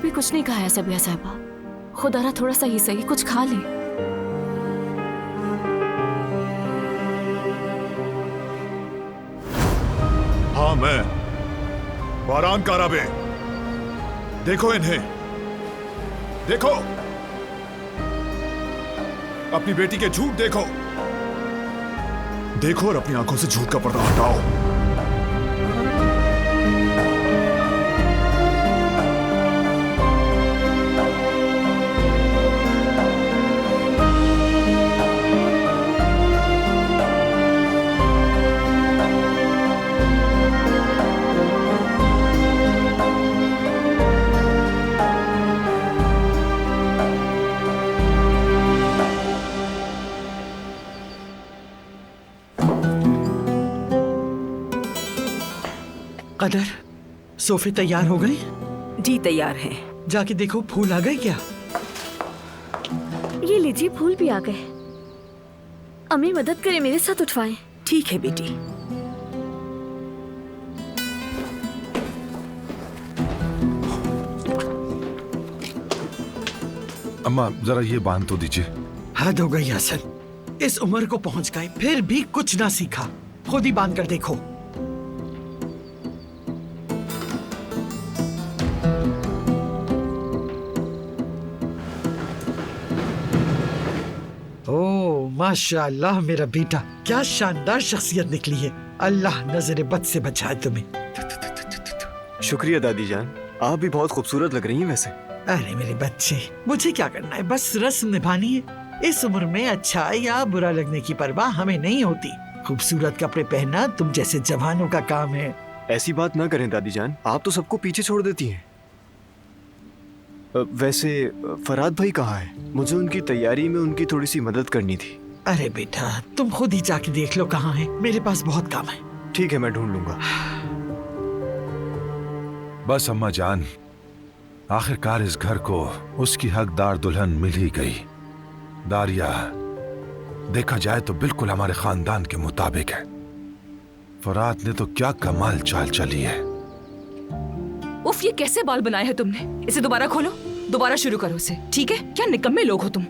अभी कुछ नहीं खाया सबिया साहिबा। खुदारा थोड़ा सा ही सही कुछ खा ले। हाँ मैं बारान काराबे, देखो इन्हें, देखो अपनी बेटी के झूठ देखो, देखो और अपनी आंखों से झूठ का पर्दा हटाओ। कदर, सोफे तैयार हो गए? जी तैयार हैं। जाके देखो फूल आ गए क्या? ये लीजिए, फूल भी आ गए। अम्मी मदद करें, मेरे साथ उठवाएं। ठीक है बेटी। अम्मा जरा ये बांध तो दीजिए। हद हो गई हसन, इस उम्र को पहुंच गए फिर भी कुछ ना सीखा। खुद ही बांध कर देखो। ओह माशाअल्लाह, मेरा बेटा क्या शानदार शख्सियत निकली है। अल्लाह नजर बद से बचाए तुम्हें। शुक्रिया दादी जान, आप भी बहुत खूबसूरत लग रही हैं वैसे। अरे मेरे बच्चे, मुझे क्या करना है, बस रस्म निभानी है। इस उम्र में अच्छा या बुरा लगने की परवाह हमें नहीं होती। खूबसूरत कपड़े पहनना तुम जैसे जवानों का काम है। ऐसी बात ना करें दादी जान, आप तो सबको पीछे छोड़ देती हैं। वैसे फराद भाई कहाँ है? मुझे उनकी तैयारी में उनकी थोड़ी सी मदद करनी थी। अरे बेटा, तुम खुद ही जाके देख लो कहाँ है, मेरे पास बहुत काम है। ठीक है, मैं ढूंढ लूंगा। बस अम्मा जान, आखिरकार इस घर को उसकी हकदार दुल्हन मिल ही गई। दारिया देखा जाए तो बिल्कुल हमारे खानदान के मुताबिक है। फराद ने तो क्या कमाल चाल चली है। उफ, ये कैसे बाल बनाए हैं तुमने? इसे दोबारा खोलो, दोबारा शुरू करो इसे, ठीक है? क्या निकम्मे लोग हो तुम।